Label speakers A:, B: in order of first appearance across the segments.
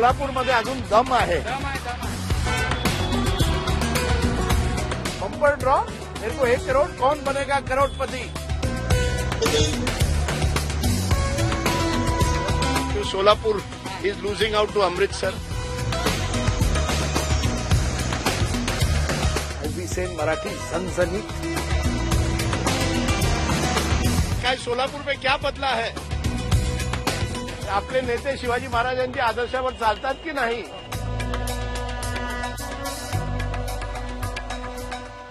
A: कोल्हापूरमध्ये अजून दम आहे. बम्पर ड्रॉ, मेरे को 1 करोड़, कौन बनेगा करोड़पति. Solapur is losing out to Amritsar. As we say in Marathi, झणझणीत. काय सोलापूर में क्या बदला है? आपले नेते शिवाजी महाराजांच्या आदर्शावर चालतात की नाही?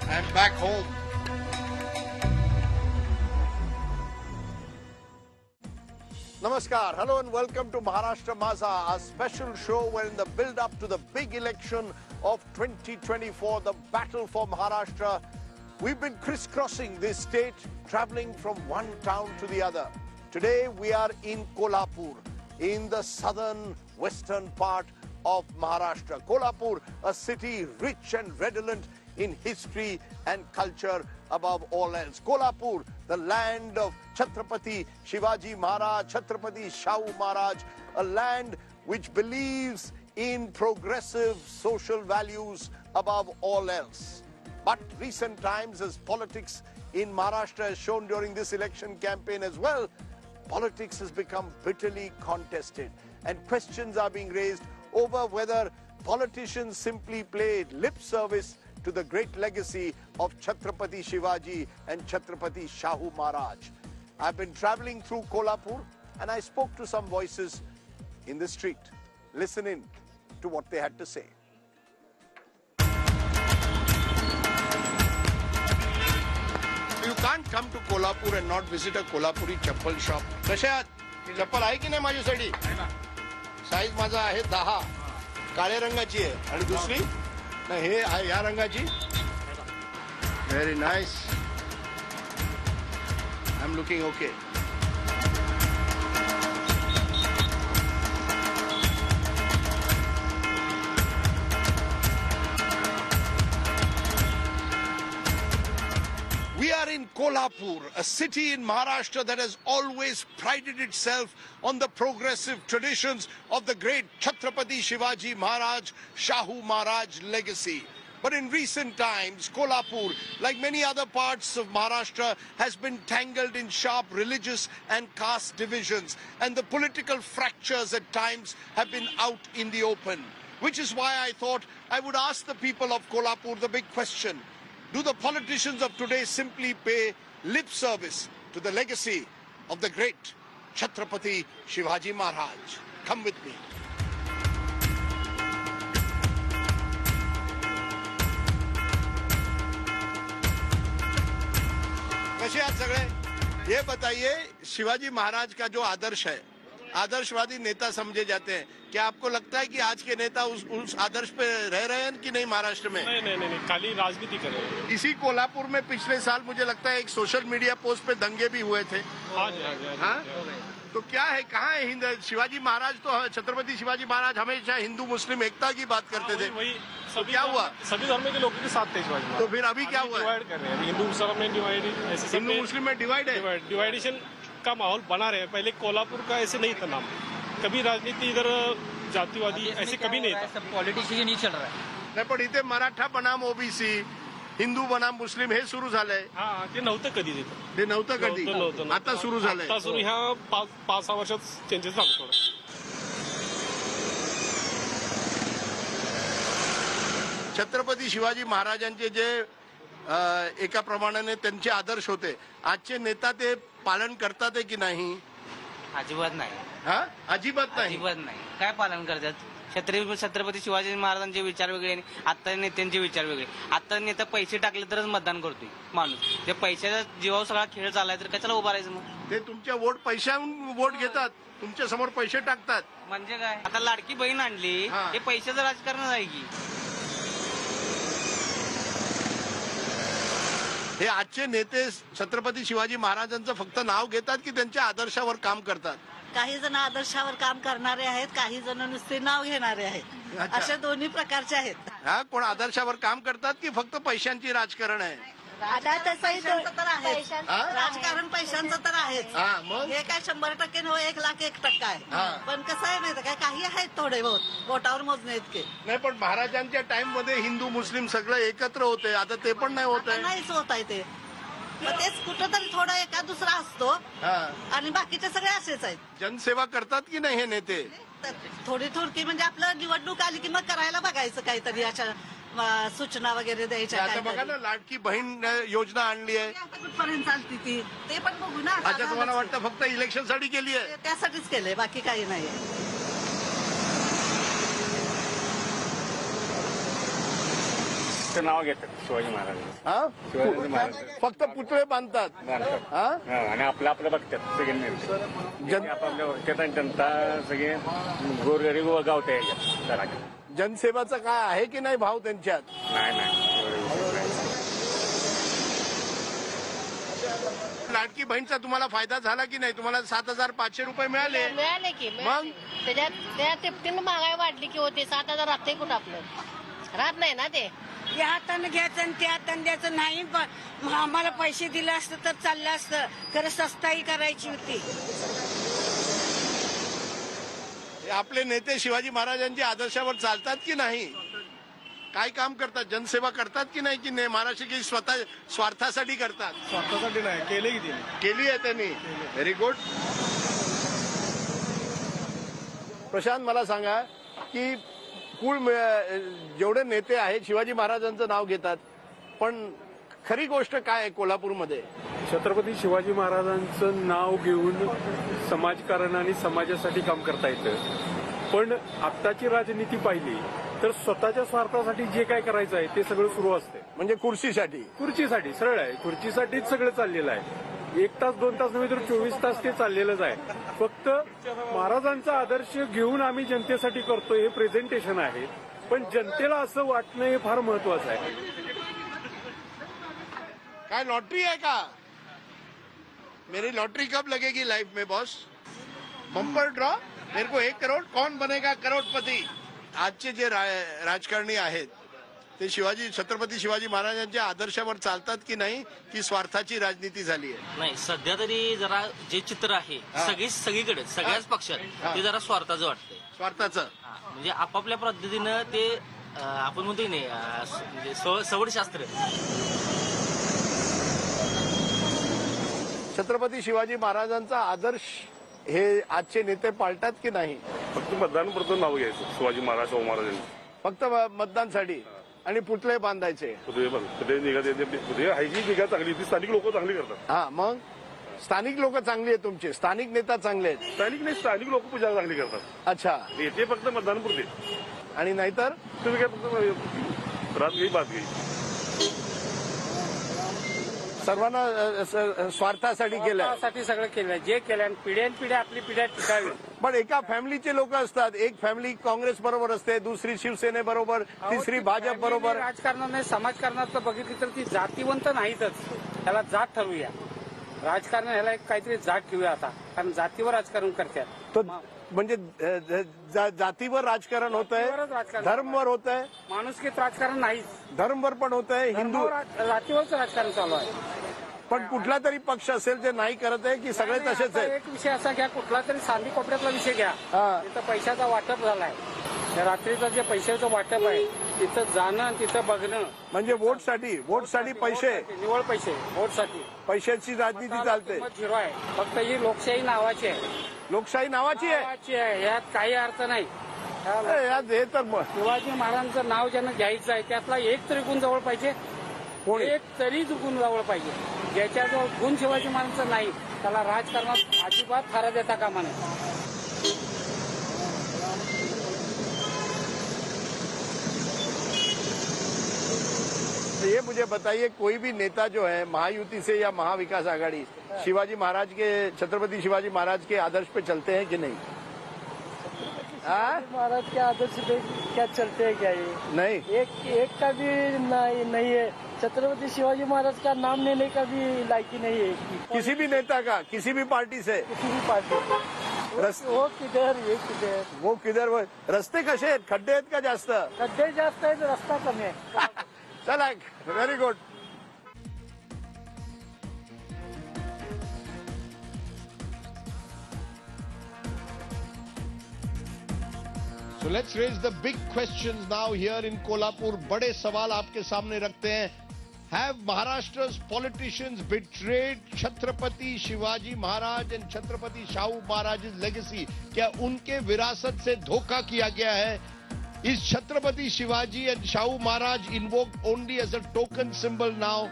A: I am back home. Namaskar, hello and welcome to Maharashtra Maza, a special show where in the build-up to the big election of 2024, the battle for Maharashtra, we've been crisscrossing this state, traveling from one town to the other. Today we are in Kolhapur, in the southern western part of Maharashtra. Kolhapur, a city rich and redolent in history and culture above all else. Kolhapur, the land of Chhatrapati Shivaji Maharaj, Chhatrapati Shahu Maharaj, a land which believes in progressive social values above all else. But recent times, as politics in Maharashtra has shown during this election campaign as well, politics has become bitterly contested and questions are being raised over whether politicians simply played lip service to the great legacy of Chhatrapati Shivaji and Chhatrapati Shahu Maharaj. I've been traveling through Kolhapur and I spoke to some voices in the street. Listen in to what they had to say. You can't come to Kolhapur and not visit a Kolhapuri chappal shop. कशा आहात? चप्पल आहे की नाही माझ्यासाठी? Size माझा आहे 10. काळ्या रंगाची आहे आणि दुसरी नाही हे आहे या रंगाची. Very nice. I am looking okay. We are in Kolhapur, a city in Maharashtra that has always prided itself on the progressive traditions of the great Chhatrapati Shivaji Maharaj, Shahu Maharaj legacy. But in recent times, Kolhapur, like many other parts of Maharashtra, has been tangled in sharp religious and caste divisions, and the political fractures at times have been out in the open. Which is why I thought I would ask the people of Kolhapur the big question. Do the politicians of today simply pay lip service to the legacy of the great Chhatrapati Shivaji Maharaj? Come with me. कैसे आप सगळे? ये बताइए, शिवाजी महाराज का जो आदर्श है, आदर्शवादी नेता समझे जाते हैं, क्या आपको लगता है कि आज के नेता उस आदर्श पे रह रहे हैं कि नहीं महाराष्ट्र में?
B: नहीं, खाली राजनीति कर रहे हैं.
A: इसी कोल्हापुर में पिछले साल मुझे लगता है एक सोशल मीडिया पोस्ट पे दंगे भी हुए थे. हाँ? तो क्या है, कहाँ है हिंद? शिवाजी महाराज तो, छत्रपति शिवाजी महाराज हमेशा हिंदू मुस्लिम एकता की बात करते थे.
B: वही
A: तो क्या हुआ?
B: सभी धर्म के लोगों के साथ थे शिवाजी महाराज.
A: तो फिर अभी क्या हुआ?
B: डिवाइड कर रहे हैं. हिंदू मुसलमान में डिवाइड,
A: हिंदू मुस्लिम में डिवाइड है.
B: डिवाइडेशन का माहौल बना रहे हैं. पहले कोल्हापुर का ऐसे नहीं था नाम. कभी राजनीति इधर जातिवादी ऐसे कभी नहीं था.
C: सब पॉलिटिशियन ही चल रहा है.
A: नाही, पण इथे मराठा बनाम ओबीसी, हिंदू बनाम मुस्लिम हे सुरू झालंय.
B: हा, ते नव्हतं कधी तिथं.
A: ते नव्हतं कधी,
B: नव्हतं.
A: आता सुरू झालंय.
B: आता सुरू ह्या 5-6 वर्षात चेंजेस झाले थोडं.
A: छत्रपती शिवाजी महाराजांचे जे एका प्रमाणाने त्यांचे आदर्श होते, आजचे नेता ते पालन करतात की नाही?
C: अजिबात नाही.
A: हा, अजिबात नाही.
C: अजिबात नाही. काय पालन करतात? छत्रपती शिवाजी महाराजांचे विचार वेगळे आणि आता नेत्यांचे विचार वेगळे. आता नेता पैसे टाकले तरच मतदान करतोय माणूस. ते पैशाचा जीवावर सगळा खेळ चाललाय तर कशाला उभा राहायचं मग?
A: ते तुमच्या पैशाहून वोट घेतात, तुमच्या समोर पैसे टाकतात.
C: म्हणजे काय? आता लाडकी बहीण आणली, हे पैशाचं राजकारण आहे की?
A: हे आजचे नेते छत्रपती शिवाजी महाराजांचं फक्त नाव घेतात की त्यांच्या आदर्शावर काम करतात?
D: काही जण आदर्शावर काम करणारे आहेत, काही जण नुसते नाव घेणारे आहेत. अशा दोन्ही प्रकारचे आहेत.
A: हा, कोण आदर्शावर काम करतात की फक्त पैशांची राजकारण आहे?
E: आता तसंही
D: पैशांचं तर आहेच.
A: हा?
D: राजकारण पैशांचं तर आहेच.
A: हा, मग?
D: हे काय 100% नव्हे, 1,01%
A: हा.
D: आहे. पण कसं आहे माहिती काय, काही आहेत थोडे बहुत बोटावर मोजणे इतके.
A: नाही, पण महाराजांच्या टाइम मध्ये हिंदू मुस्लिम सगळे एकत्र होते, आता ते पण नाही होत
D: आता
A: आहे.
D: नाहीच होत आहे ते. मग तेच कुठंतरी थोडा एका दुसरा असतो
A: हा.
D: आणि बाकीचे सगळे असेच आहेत.
A: जनसेवा करतात की नाही हे नेते?
D: तर थोडी थोडकी म्हणजे आपलं निवडणूक आली की मग करायला बघायचं काहीतरी, अशा सूचना वगैरे द्यायच्या.
A: आता बघा ना, लाडकी बहीण योजना आणली आहे.
D: आता कुठपर्यंत चालती ती ते पण बघू ना.
A: अच्छा, तुम्हाला वाटतं फक्त इलेक्शन साठी केली आहे?
D: त्यासाठीच केलंय, बाकी काही नाही.
F: नाव घेतात शिवाजी महाराज.
A: हा?
F: शिवाजी महाराज
A: फक्त पुतळे बांधतात. हा?
F: आणि आपलं बघतात सगळे आपापल्या बघतात आणि जनता सगळे गोरगरीब गावते याच्यात.
A: जनसेवाचा काय आहे की नाही भाव त्यांच्यात?
F: नाही
A: लाडकी बहीणचा तुम्हाला फायदा झाला की नाही? तुम्हाला 7,500 रुपये मिळाले.
E: मिळाले की
A: मग?
E: त्याच्यात त्या तिपटीनं महागाई वाढली की होते 7,000 राहते कुठं आपलं राहत नाही ना ते.
G: या हातानं घ्यायचं आणि त्या हातानं द्यायचं नाही. पण आम्हाला पैसे दिले असतं तर चाललं असतं, खरं सस्ताई करायची होती.
A: आपले नेते शिवाजी महाराजांच्या आदर्शावर चालतात की नाही? काय काम करतात? जनसेवा करतात की नाही? की नाही महाराष्ट्राची स्वतः स्वार्थासाठी करतात?
B: स्वतःसाठी नाही केले की
A: केली आहे त्यांनी. Very good. प्रशांत, मला सांगा की जेवढे नेते आहेत शिवाजी महाराजांचं नाव घेतात, पण खरी गोष्ट काय आहे कोल्हापूरमध्ये?
H: छत्रपती शिवाजी महाराजांचं नाव घेऊन समाजकारण आणि समाजासाठी काम करता येतं. पण आत्ताची राजनीती पाहिली तर स्वतःच्या स्वार्थासाठी जे काय करायचं आहे ते सगळं सुरू असते.
A: म्हणजे खुर्चीसाठी
H: सरळ आहे. खुर्चीसाठीच सगळं चाललेलं आहे. 1 तास 2 तास नव्हे तर 24 तास ते चाललेलंच आहे. फक्त महाराजांचा आदर्श घेऊन आम्ही जनतेसाठी करतोय हे प्रेझेंटेशन आहे. पण जनतेला असं वाटणं हे फार महत्वाचं आहे.
A: काय लॉटरी है का? मेरी लॉटरी कब लगेगी लाइफ में बॉस? बम्पर ड्रॉ, मेरे को 1 करोड़, कौन बनेगा करोड़पती? आजचे जे राजकारणी आहेत ते छत्रपती शिवाजी महाराजांच्या आदर्शावर चालतात की नाही, की स्वार्थाची राजनीती झाली आहे?
I: नाही, सध्या तरी जरा जे चित्र आहे सगळीकडे सगळ्याच पक्षात ते जरा स्वार्थाचं वाटतंय.
A: स्वार्थाचं
I: म्हणजे आपापल्या पद्धतीनं ते आपण म्हणतो नाही म्हणजे सवडशास्त्र.
A: छत्रपती शिवाजी महाराजांचा आदर्श हे आजचे नेते पाळतात की नाही?
H: फक्त मतदानापुरतं नाव घ्यायचं शिवाजी महाराज महाराजांनी.
A: फक्त मतदानसाठी आणि पुतळे बांधायचे.
H: निगा चांगली ती स्थानिक लोक चांगली करतात.
A: हा, मग स्थानिक लोक चांगली आहेत तुमचे? स्थानिक नेता चांगले आहेत?
H: स्थानिक लोक पूजा चांगली करतात.
A: अच्छा.
H: येते फक्त मतदानापुरते
A: आणि नाहीतर
H: तुम्ही काय फक्त रात गई बात गई.
A: सर्वांना स्वार्थासाठी केलं.
C: सगळं केलं जे केलं पिढ्या आपली पिढ्या टिकावी.
A: पण एका फॅमिलीचे लोक असतात. एक फॅमिली काँग्रेस बरोबर असते, दुसरी शिवसेने बरोबर, तिसरी भाजप बरोबर.
C: राजकारणाने समाजकारणाचं बघितलं तर ती जातीवंत नाहीतच. त्याला जात ठरवूया. राजकारण ह्याला एक काहीतरी जात ठेवूया आता, कारण जातीवर राजकारण करतात.
A: तो म्हणजे जातीवर राजकारण होत आहे, धर्मवर होत आहे.
C: माणुसकीत राजकारण नाहीच.
A: धर्मवर पण होत आहे, हिंदू
C: जातीवरच राजकारण चालू आहे.
A: पण कुठला तरी पक्ष असेल जे नाही करत आहे की सगळे तसेच आहेत?
C: एक विषय असा घ्या, कुठला तरी सांदी कोपऱ्यातला विषय घ्या. तिथं पैशाचा वाटप झालाय. रात्रीचं जे पैशाचं वाटप आहे तिथं जाणं आणि तिथं बघणं
A: म्हणजे वोटसाठी पैसे,
C: निवड पैसे, वोटसाठी
A: पैशाची राजनीती चालते.
C: झिरो आहे. फक्त ही लोकशाही नावाची आहे.
A: लोकशाही नावाची आहे.
C: यात काही अर्थ नाही.
A: हे तर
C: शिवाजी महाराजांचं नाव ज्यांना घ्यायचं आहे त्यातला एक तरी गुण जवळ पाहिजे. एक तरी गुण जवळ पाहिजे. ज्याच्याजवळ गुण शिवाजी महाराजांचं नाही त्याला राजकारणात अजिबात थारा देता कामा नये.
A: ये मुझे बताइए, कोई भी नेता जो है महायुति से या महाविकास आघाड़ी शिवाजी महाराज के, छत्रपति शिवाजी महाराज के आदर्श पे चलते हैं कि नहीं?
J: महाराज के आदर्श पे क्या चलते हैं क्या? ये
A: नहीं,
J: एक का भी नहीं है. छत्रपति शिवाजी महाराज का नाम लेने का भी लायकी नहीं है
A: किसी भी नेता का, किसी भी पार्टी से,
J: किसी भी पार्टी. वो किधर
A: रस्ते कसे आहेत? खड्डे आहेत का जास्त?
J: खड्डे जास्त आहेत, रस्ता कमी आहे.
A: चला, very good. So let's raise the big questions now here in Kolhapur. बड़े सवाल आपके सामने रखते हैं. Have Maharashtra's politicians betrayed Chhatrapati Shivaji Maharaj and Chhatrapati Shahu Maharaj's legacy? क्या उनके विरासत से धोखा किया गया है? Is Chhatrapati Shivaji and Shahu Maharaj invoked only as a token symbol now?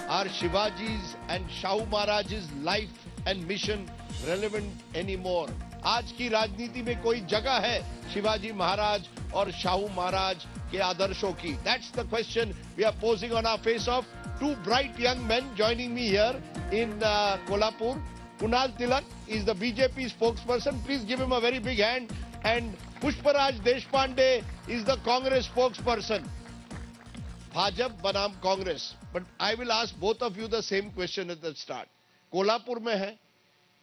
A: Are Shivaji's and Shahu Maharaj's life and mission relevant anymore? आज की राजनीति में कोई जगह है शिवाजी महाराज और शाहू महाराज के आदर्शों की? That's the question we are posing on our face off. Two bright young men joining me here in Kolhapur. Kunal Tilak is the BJP spokesperson. Please give him a very big hand. And Pushparaj Deshpande is the Congress spokesperson. Bhajap बनाम Congress. But I will ask both of you the same question at the start. Kolhapur में है,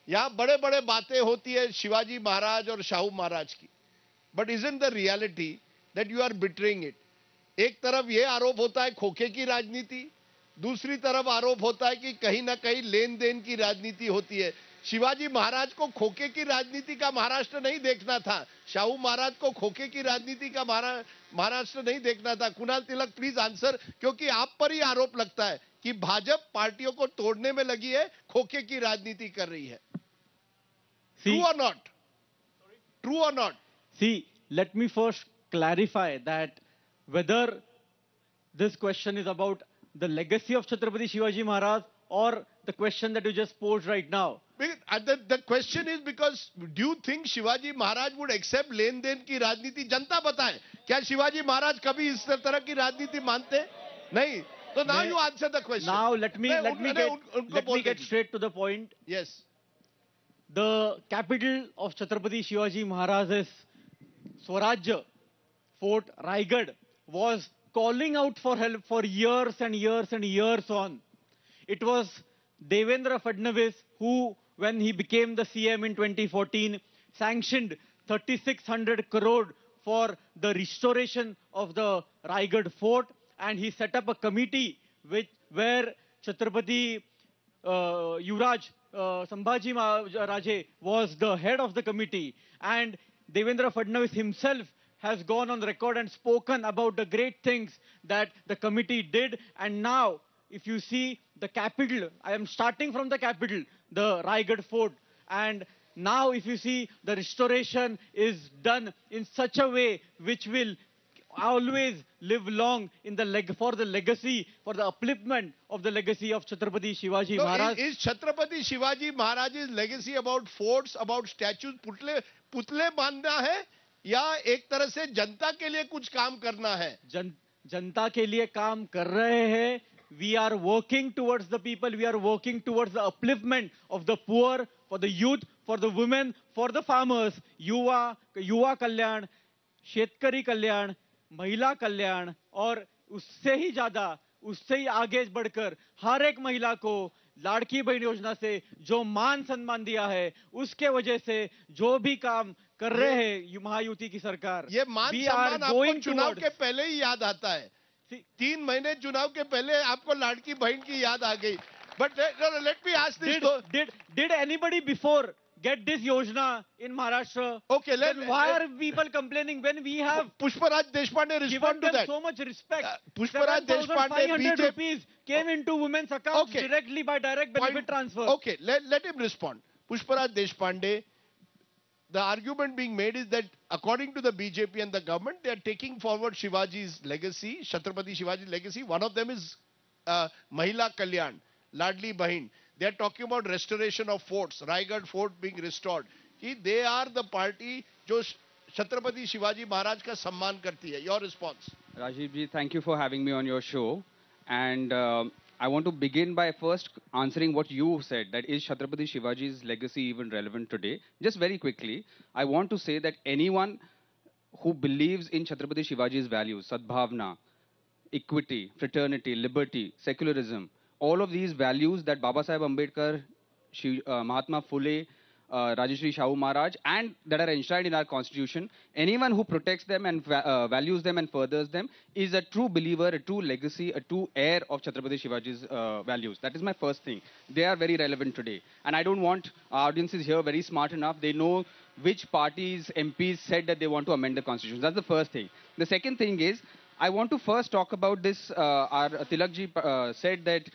A: यहाँ बड़े बड़े बातें होती है शिवाजी महाराज और शाहू महाराज की. But isn't the reality that you are betraying it? एक तरफ ये आरोप होता है खोखे की राजनीति, दूसरी तरफ आरोप होता है कि कहीं ना कहीं लेन देन की राजनीति होती है. शिवाजी महाराज को खोखे की राजनीति का महाराष्ट्र नहीं देखना था, शाहू महाराज को खोखे की राजनीति का महाराष्ट्र नहीं देखना था. कुणाल तिलक प्लीज आंसर, क्योंकि आप पर ही आरोप लगता है कि भाजपा पार्टियों को तोड़ने में लगी है, खोखे की राजनीति कर रही है. True or not? True or not?
K: See, let me first clarify that whether this question is about the legacy of Chhatrapati Shivaji Maharaj or the question that you just posed right now.
A: The question is because do you think Shivaji Maharaj would accept लेन देन की राजनीति? जनता बताए, क्या शिवाजी महाराज कभी इस तरह की राजनीति मानते? नहीं. So now you answer the question.
K: Now let me get straight to the point.
A: Yes.
K: The capital of Chhatrapati Shivaji Maharaj's Swarajya Fort Raigad was calling out for help for years and years and years on. It was Devendra Fadnavis who, when he became the CM in 2014, sanctioned 3,600 crore for the restoration of the Raigad Fort, and he set up a committee where Chhatrapati Yuvraj Sambhaji Raje was the head of the committee, and Devendra Fadnavis himself has gone on record and spoken about the great things that the committee did. And now, if you see the capital, I am starting from the capital, the Raigad Fort, and now if you see the restoration is done in such a way which will always live long in the for the legacy, for the upliftment of the legacy of Chhatrapati Shivaji Maharaj.
A: Is Chhatrapati Shivaji Maharaj's legacy about forts, about statues, पुतले बांधना है या एक तरह से जनता के लिए कुछ काम करना है?
K: जनता के लिए काम कर रहे हैं. We are working towards the people. We are working towards the upliftment of the poor, for the youth, for the women, for the farmers. युवा कल्याण, शेतकरी कल्याण, महिला कल्याण, और उससे ही ज्यादा, उससे ही आगे बढ़कर हर एक महिला को लाड़की बहन योजना से जो मान सम्मान दिया है, उसके वजह से जो भी काम कर रहे हैं महायुति की सरकार,
A: ये मान सम्मान आपको चुनाव के पहले ही याद आता है. 3 महीने चुनाव के पहले आपको लाड़की बहन की याद आ गई. But let me ask this.
K: Did anybody before get this yojana in Maharashtra?
A: Okay,
K: why are people complaining when we have
A: Pushparaj Deshpande respond to that?
K: So much respect.
A: Pushparaj Deshpande,
K: 7,500 rupees came into women's accounts directly by direct benefit transfer.
A: Okay, let him respond. Pushparaj Deshpande, the argument being made is that according to the BJP and the government, they are taking forward Shivaji's legacy, Chhatrapati Shivaji's legacy. One of them is Mahila Kalyan, Ladli Bahin. They are talking about restoration of forts, Raigad Fort being restored. They are the party जो Chhatrapati Shivaji Maharaj का सम्मान करती है. Your response?
L: Rajiv ji, thank you for having me on your show. And I want to begin by first answering what you said, that is Chhatrapati Shivaji's legacy even relevant today? Just very quickly, I want to say that anyone who believes in Chhatrapati Shivaji's values, Sadbhavna, equity, fraternity, liberty, secularism, all of these values that Baba Saheb Ambedkar, Mahatma Phule, Rajeshri Shahu Maharaj and that are enshrined in our constitution. Anyone who protects them and values them and furthers them is a true believer, a true legacy, a true heir of Chhatrapati Shivaji's values. That is my first thing. They are very relevant today. And I don't want our audiences here very smart enough. They know which parties, MPs said that they want to amend the constitution. That's the first thing. The second thing is, I want to first talk about this. Our Tilakji said that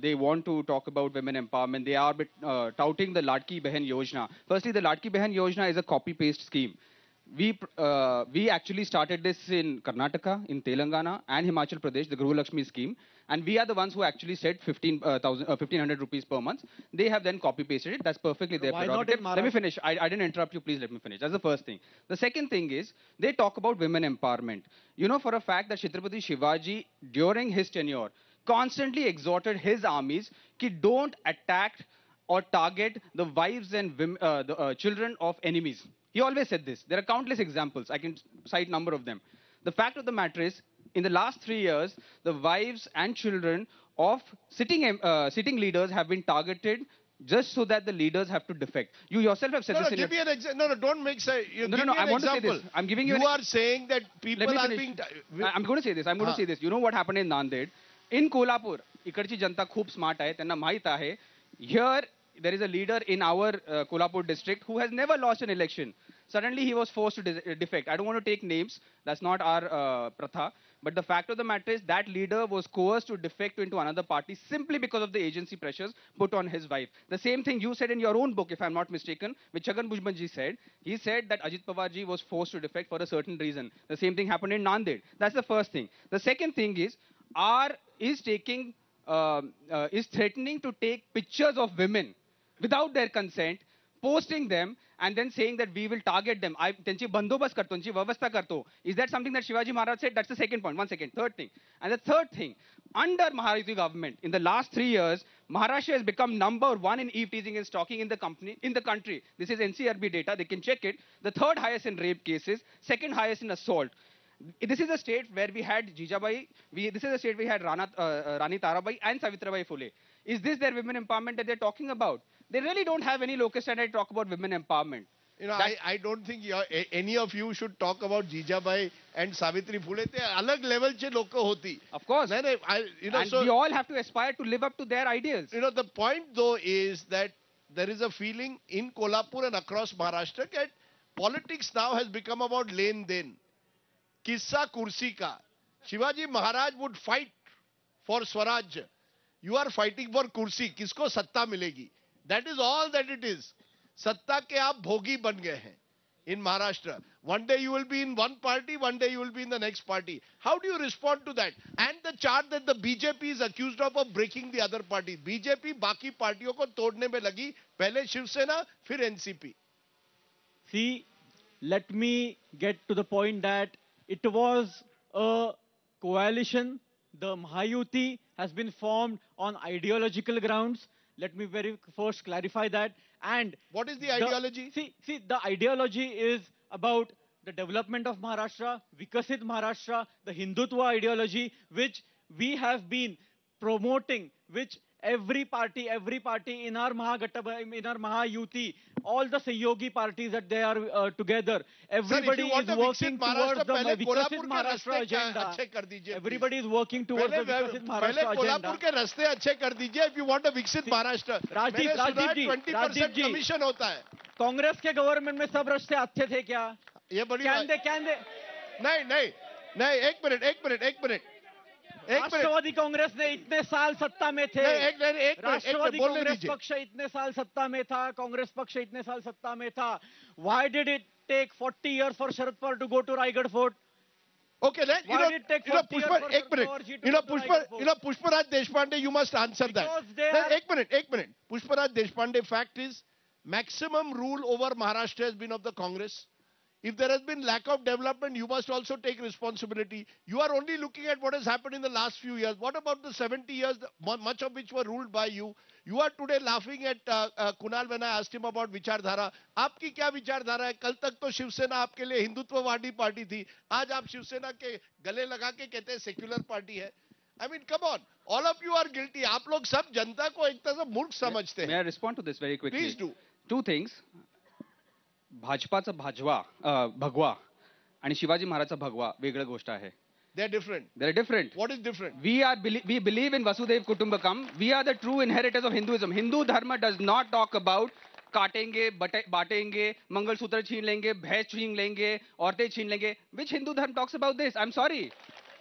L: they want to talk about women empowerment. They are touting the Ladki Behan Yojana. Firstly, the Ladki Behan Yojana is a copy-paste scheme. We actually started this in Karnataka, in Telangana, and Himachal Pradesh, the Guru Lakshmi scheme. And we are the ones who actually said 1,500 rupees per month. They have then copy-pasted it. That's perfectly their prerogative. Let me finish. I didn't interrupt you. Please let me finish. That's the first thing. The second thing is, they talk about women empowerment. You know for a fact that Chhatrapati Shivaji, during his tenure, constantly exhorted his armies to don't attack or target the wives and children of enemies. He always said this. There are countless examples. I can cite a number of them. The fact of the matter is, in the last 3 years, the wives and children of sitting leaders have been targeted just so that the leaders have to defect. You yourself have said this.
A: Give me an example. No, don't make say.
L: No, I want to say this. I'm giving you.
A: You are saying that people are being.
L: I'm going to say this. I'm going to say this. You know what happened in Nanded? In Kolhapur, इकडची जनता खूप smart आहे. त्यांना माहित आहे. Here, there is a leader in our Kolhapur district who has never lost an election. Suddenly, he was forced to defect. I don't want to take names. That's not our pratha. But the fact of the matter is that leader was coerced to defect into another party simply because of the agency pressures put on his wife. The same thing you said in your own book, if I'm not mistaken, which Chhagan Bhujbanji said. He said that Ajit Pawarji was forced to defect for a certain reason. The same thing happened in Nanded. That's the first thing. The second thing is, is threatening to take pictures of women without their consent, posting them, and then saying that we will target them. त्यांची बंदोबस्त करतो, त्यांची व्यवस्था करतो. Is that something that Shivaji Maharaj said? That's the second point. One second. Third thing. And the third thing, under Maharashtra government, in the last 3 years, Maharashtra has become #1 in eve-teasing and stalking in the country. This is NCRB data. They can check it. The third highest in rape cases, second highest in assault. This is a state where we had Jijabai, this is a state where we had Rani Tarabai and Savitribai Phule. Is this their women empowerment that they're talking about? They really don't have any locus standi to talk about women empowerment.
A: You know, I don't think any of you should talk about Jijabai and Savitri Phule. They alag level che lok hoti.
L: Of course.
A: And
L: we all have to aspire to live up to their ideals.
A: You know, the point though is that there is a feeling in Kolhapur and across Maharashtra that politics now has become about len den. Kissa kursi ka. Shivaji Maharaj would fight for Swaraj. You are fighting for kursi. Kisko satta milegi? That is all that it is. Satta ke aap bhogi ban gaye hain in Maharashtra. One day you will be in one party, one day you will be in the next party. How do you respond to that? And the charge that the BJP is accused of breaking the other parties. BJP बाकी पार्टियों को तोड़ने में लगी. पहले शिवसेना, फिर NCP.
K: See, let me get to the point that it was a coalition. The Mahayuti has been formed on ideological grounds. Let me very first clarify that. And
A: what is the ideology?
K: See, the ideology is about the development of Maharashtra, Vikasit Maharashtra, the Hindutva ideology, which we have been promoting, which every party in our Mahayuti, all the Sayogi parties that they are together, everybody is working towards the Vikasit Maharashtra agenda. Everybody is working towards the Vikasit Maharashtra agenda.
A: Kolhapur ke raste achhe kar dijiye if you want a Viksit Maharashtra.
K: Rajiv ji,
A: 20% commission hota hai.
K: Congress के government में सब रास्ते अच्छे थे क्या?
A: ये बड़ी
K: कैंदे
A: नहीं एक मिनट
K: राष्ट्रवादी कांग्रेस ने इतने साल सत्ता में थे. राष्ट्रवादी कांग्रेस पक्ष इतने साल सत्ता में था. कांग्रेस पक्ष इतने साल सत्ता में था. Why did it take 40 years for Sharad Pawar to go to Raigad Fort?
A: Okay, Pushparaj Deshpande, you must answer that. एक minute. Pushparaj Deshpande, fact is, maximum rule over Maharashtra has been of the Congress. If there has been lack of development, you must also take responsibility. You are only looking at what has happened in the last few years. What about the 70 years, much of which were ruled by you? You are today laughing at Kunal when I asked him about Vichardhara. आपकी क्या विचारधारा है? कल तक तो शिवसेना आपके लिए हिंदुत्ववादी पार्टी थी. आज आप शिवसेना के गले लगा के कहते हैं सेक्युलर पार्टी है. I mean, come on. All of you are guilty. आप लोग सब जनता को एक तरह से मूर्ख समझते हैं.
L: May I respond to this very quickly?
A: Please do.
L: two things. भाजपाचा भगवा आणि शिवाजी महाराजचा भगवा वेगळी गोष्ट आहे.
A: They're different.
L: They're different.
A: What is different?
L: We believe in Vasudhaiv Kutumbakam. We are the true inheritors of Hinduism. Hindu dharma does not talk about काटेंगे बांटेंगे मंगलसूत्र छीन लेंगे भैंस छीन लेंगे औरतें छीन लेंगे. Which Hindu dharma talks about this? I'm sorry.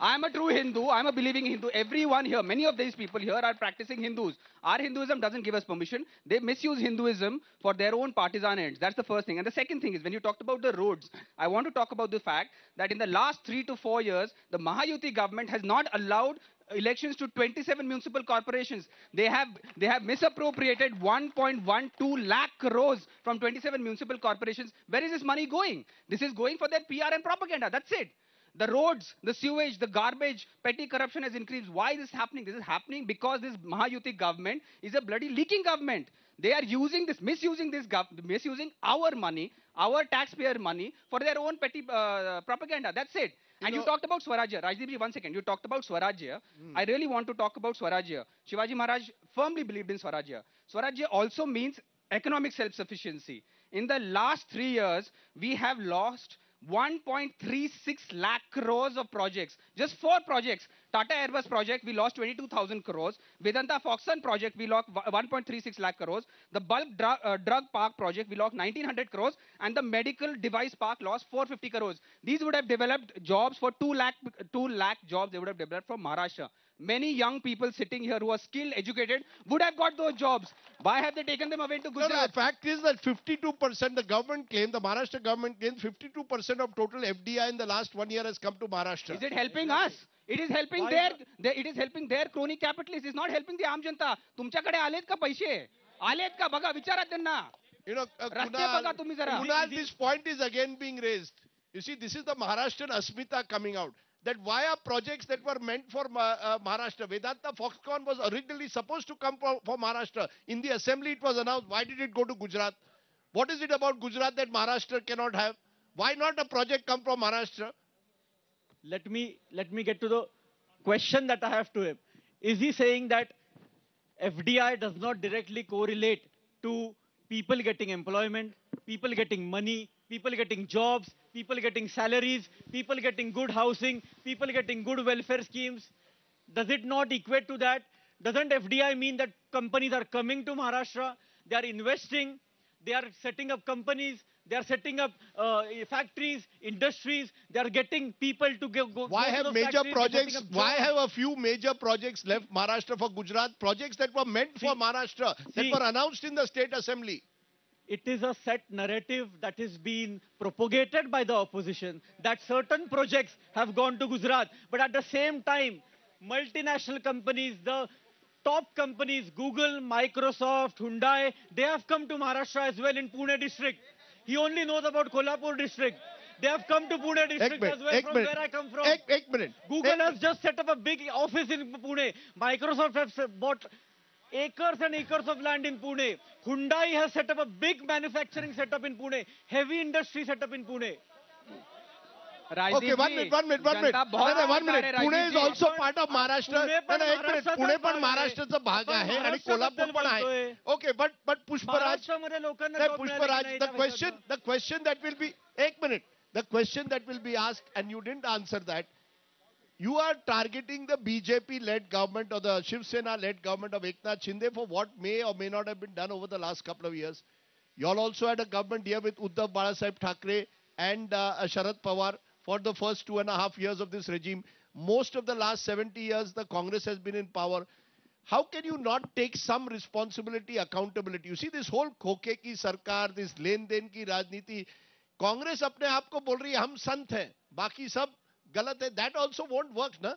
L: I'm a true Hindu. I'm a believing Hindu. Everyone here, many of these people here are practicing Hindus. Our Hinduism doesn't give us permission. They misuse Hinduism for their own partisan ends. That's the first thing. And the second thing is, when you talked about the roads, I want to talk about the fact that in the last 3 to 4 years, the Mahayuti government has not allowed elections to 27 municipal corporations. They have misappropriated 1.12 lakh crores from 27 municipal corporations. Where is this money going? This is going for their PR and propaganda. That's it. The roads, the sewage, the garbage, petty corruption has increased. Why is this happening? This is happening because this Mahayuti government is a bloody leaking government. They are misusing our money, our taxpayer money for their own petty propaganda. That's it. And you talked about Swarajya. Rajdeep ji, 1 second. You talked about Swarajya. I really want to talk about Swarajya. Shivaji Maharaj firmly believed in Swarajya. Swarajya also means economic self-sufficiency. In the last 3 years, we have lost 1.36 lakh crores of projects. Just 4 projects. Tata Airbus project, we lost 22,000 crores. Vedanta Foxconn project, we lost 1.36 lakh crores. The bulk drug park project, we lost 1,900 crores. And the medical device park lost 450 crores. These would have developed jobs for 2 lakh jobs they would have developed from Maharashtra. Many young people sitting here who are skilled, educated, would have got those jobs. Why have they taken them away to Gujarat?
A: No, the fact is that 52%, the government claimed, the Maharashtra government claimed 52% of total FDI in the last 1 year has come to Maharashtra.
L: Is it helping us? It is helping it is helping their crony capitalists. It's not helping the Aam Janta. तुमच्याकडे आलेत का पैसे? आलेत का बघा विचारा त्यांना.
A: You know,
L: Kunal,
A: this point is again being raised. You see, this is the Maharashtrian Asmita coming out. That why are projects that were meant for Maharashtra? Vedanta Foxconn was originally supposed to come for Maharashtra. In the assembly it was announced. Why did it go to Gujarat? What is it about Gujarat that Maharashtra cannot have? Why not a project come from Maharashtra?
K: Let me get to the question that I have to him. Is he saying that FDI does not directly correlate to people getting employment, people getting money, people getting jobs, people getting salaries, people getting good housing, people getting good welfare schemes? Does it not equate to that? Doesn't FDI mean that companies are coming to Maharashtra, they are investing, they are setting up companies, they are setting up factories, industries, they are getting people to go
A: Why
K: to
A: have
K: those
A: major
K: factories,
A: projects, why have a few major projects left Maharashtra for Gujarat? Projects that were meant for Maharashtra, that were announced in the state assembly.
K: It is a set narrative that is being propagated by the opposition that certain projects have gone to Gujarat. But at the same time, multinational companies, the top companies, Google, Microsoft, Hyundai, they have come to Maharashtra as well in Pune district. He only knows about Kolhapur district. They have come to Pune district as well from where I come from. Google has just set up a big office in Pune. Microsoft has bought acres and acres of land in Pune. Hyundai has set up a big manufacturing setup in Pune. Heavy industry setup in Pune.
A: Okay, one minute. Pune is also part of Maharashtra. Pune पण महाराष्ट्राचा भाग आहे आणि कोल्हापूर पण आहे. Okay, but Pushparaj, the question that will be, the question that will be asked, and you didn't answer that. You are targeting the BJP-led government or the Shiv Sena-led government of Eknath Shinde for what may or may not have been done over the last couple of years. You all also had a government here with Uddhav Balasaheb Thackeray and Sharad Pawar for the first 2.5 years of this regime. Most of the last 70 years, the Congress has been in power. How can you not take some responsibility, accountability? You see, this whole खोखे की सरकार, this लेन-देन की राजनीति, Congress अपने आप को बोल रही है हम संत हैं, बाकी सब गलत है. That also won't work, na?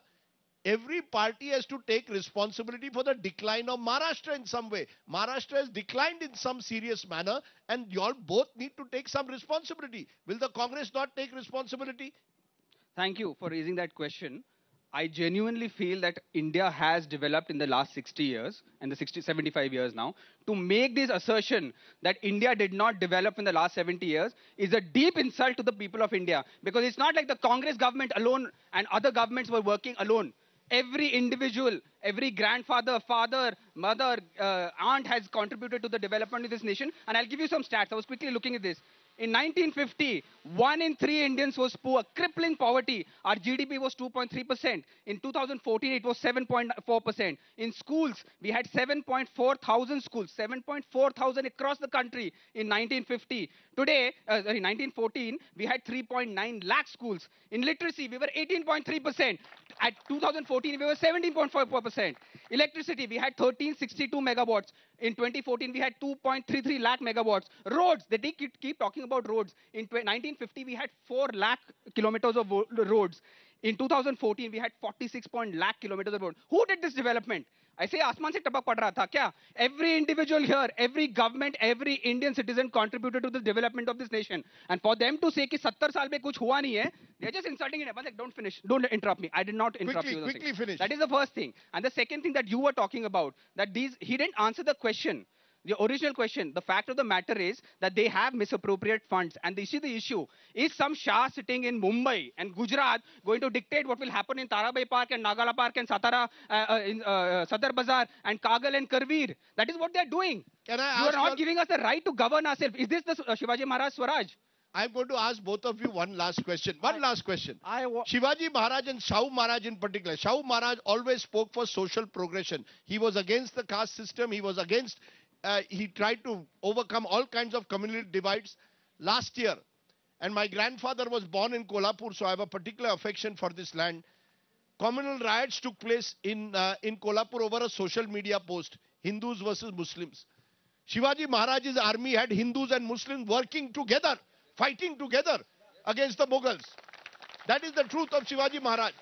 A: Every party has to take responsibility for the decline of Maharashtra in some way. Maharashtra has declined in some serious manner, and you all both need to take some responsibility. Will the Congress not take responsibility?
L: Thank you for raising that question. I genuinely feel that India has developed in the last 60 years, and the 75 years now. To make this assertion that India did not develop in the last 70 years is a deep insult to the people of India. Because it's not like the Congress government alone and other governments were working alone. Every individual, every grandfather, father, mother, aunt has contributed to the development of this nation. And I'll give you some stats. I was quickly looking at this. In 1950, 1 in 3 Indians was poor, crippling poverty. Our GDP was 2.3%. In 2014, it was 7.4%. In schools, we had 7.4 thousand schools, 7.4 thousand across the country in 1950. Today, 1914, we had 3.9 lakh schools. In literacy, we were 18.3%. At 2014, we were 17.4%. Electricity, we had 1362 megawatts. In 2014, we had 2.33 lakh megawatts. Roads, they keep talking about roads. In 1950, we had 4 lakh kilometers of roads. In 2014, we had 46 lakh kilometers of road. Who did this development? ऐसे आसमान से टपक पड़ रहा था क्या? Every individual here, every government, every Indian citizen contributed to the development of this nation. And for them to say कि 70 साल में कुछ हुआ नहीं है, they're just insulting it. One sec, don't finish. Don't interrupt me. I did not interrupt you.
A: Quickly finish.
L: That is the first thing. And the second thing that you were talking about, that he didn't answer the question. The original question, the fact of the matter is that they have misappropriated funds. And this is the issue. Is some Shah sitting in Mumbai and Gujarat going to dictate what will happen in Tarabai Park and Nagala Park and Satara, in Sadar Bazaar and Kagal and Karveer? That is what they are doing.
A: Can I
L: you
A: ask
L: are not giving us the right to govern ourselves. Is this the Shivaji Maharaj Swaraj?
A: I'm going to ask both of you one last question. Last question. Shivaji Maharaj and Shahu Maharaj in particular. Shahu Maharaj always spoke for social progression. He was against the caste system. He was against... he tried to overcome all kinds of communal divides last year. And my grandfather was born in Kolhapur, so I have a particular affection for this land. Communal riots took place in Kolhapur over a social media post, Hindus versus Muslims. Shivaji Maharaj's army had Hindus and Muslims working together, fighting together against the Mughals. That is the truth of Shivaji Maharaj.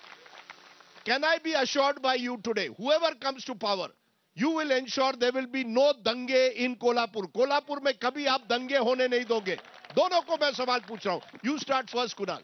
A: Can I be assured by you today, whoever comes to power, you will ensure there will be no dange in Kolhapur. Kolhapur में कभी आप दंगे होने नहीं दोगे. दोनों को मैं सवाल पूछ रहा हूँ. You start first, Kunal.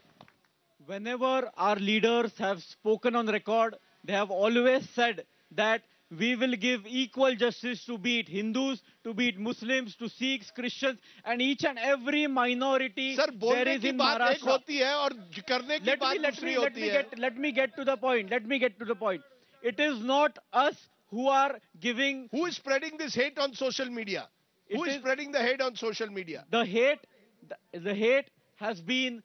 K: Whenever our leaders have spoken on record, they have always said that we will give equal justice to be it Hindus, to be it Muslims, to Sikhs, Christians, and each and every minority
A: Sir,
K: there is in Maharashtra.
A: एक होती है और करने की बात दूसरी होती है.
K: Let me get to the point. It is not us who are giving...
A: Who is spreading this hate on social media? Who is spreading the hate on social media?
K: The hate has been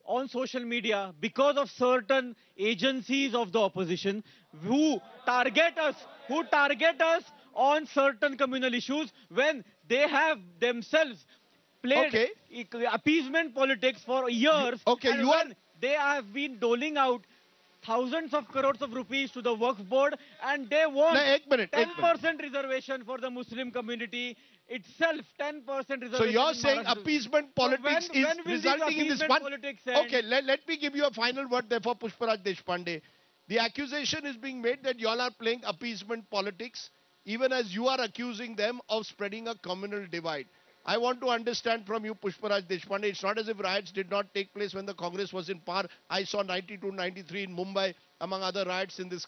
K: on social media because of certain agencies of the opposition who target us on certain communal issues when they have themselves played appeasement politics for years. They have been doling out thousands of crores of rupees to the Waqf board, and they want 10% reservation for the Muslim community itself. 10% reservation.
A: So you're saying appeasement politics is resulting in this one? Okay, let me give you a final word therefore, Pushparaj Deshpande. The accusation is being made that you all are playing appeasement politics, even as you are accusing them of spreading a communal divide. I want to understand from you, Pushparaj Deshpande, it's not as if riots did not take place when the Congress was in power. I saw 92, 93 in Mumbai, among other riots in this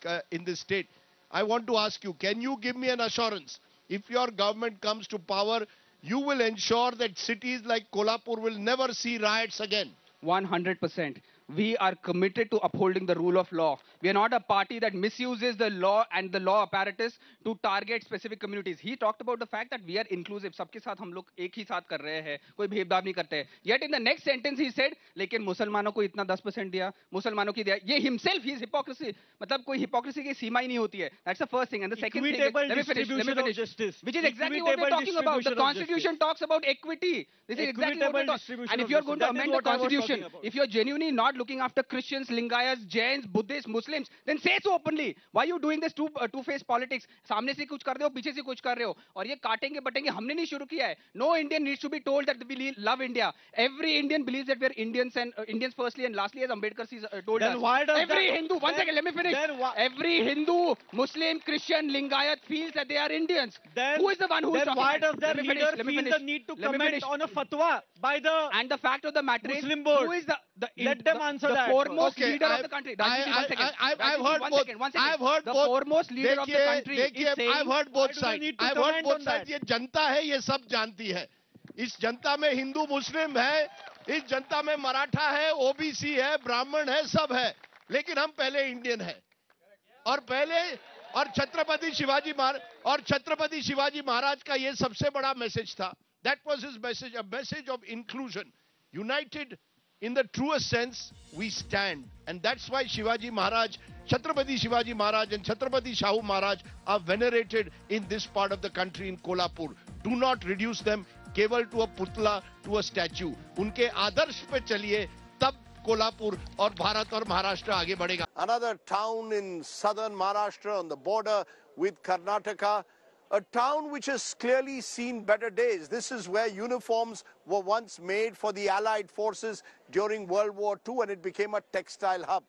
A: state. I want to ask you, can you give me an assurance, if your government comes to power, you will ensure that cities like Kolhapur will never see riots again?
L: 100%. We are committed to upholding the rule of law. We are not a party that misuses the law and the law apparatus to target specific communities. He talked about the fact that we are inclusive. सबके साथ हम लोग एक ही साथ कर रहे हैं, कोई भेदभाव नहीं करते हैं. Yet in the next sentence he said, लेकिन मुसलमानों को इतना 10% दिया, मुसलमानों की दिया. ये himself, he is hypocrisy. मतलब कोई hypocrisy की सीमा ही नहीं होती है. That's the first thing. And the second thing, let me finish. Which is exactly what we are talking about. The Constitution talks about equity. This is exactly what we are talking about. And if you are going to amend the Constitution, if you are genuinely not looking after Christians, Lingayats, Jains, Buddhists, Muslims, then say so openly. Why are you doing this two-faced politics? सामने से कुछ कर रहे हो, पीछे से कुछ कर रहे हो. और ये काटेंगे बटेंगे हमने नहीं शुरू किया है. No Indian needs to be told that we love India. Every Indian believes that we are Indians, and Indians firstly and lastly, as Ambedkar told us. Every Hindu, one second, let me finish. Every Hindu, Muslim, Christian, Lingayat feels that they are Indians. Who is the one who is talking?
K: Why does their leader feel the need to comment on a fatwa by the
L: and the fact of the matter is,
K: Muslim board?
L: Who is
K: let them answer
L: the
K: that.
L: foremost leader of the country.
A: I've heard both. I've heard
L: the
A: both.
L: foremost leader of the country is saying,
A: I've heard both sides. I've heard both sides. ये जनता है, ये सब जानती है. इस जनता में हिंदू मुस्लिम है, इस जनता में मराठा है, ओबीसी है, ब्राह्मण है, सब है. लेकिन हम पहले इंडियन है. और और छत्रपति शिवाजी महाराज का ये सबसे बड़ा मैसेज था. That was his message, a message of inclusion. United in the truest sense, we stand. And that's why Shivaji Maharaj, Chhatrapati Shivaji Maharaj and Chhatrapati Shahu Maharaj are venerated in this part of the country in Kolhapur. Do not reduce them केवल to a putla, to a statue. उनके आदर्श पे चलिए, तब कोल्हापुर और भारत और महाराष्ट्र आगे बढ़ेगा. Another town in southern Maharashtra on the border with Karnataka, a town which has clearly seen better days. This is where uniforms were once made for the Allied forces during World War II, and it became a textile hub.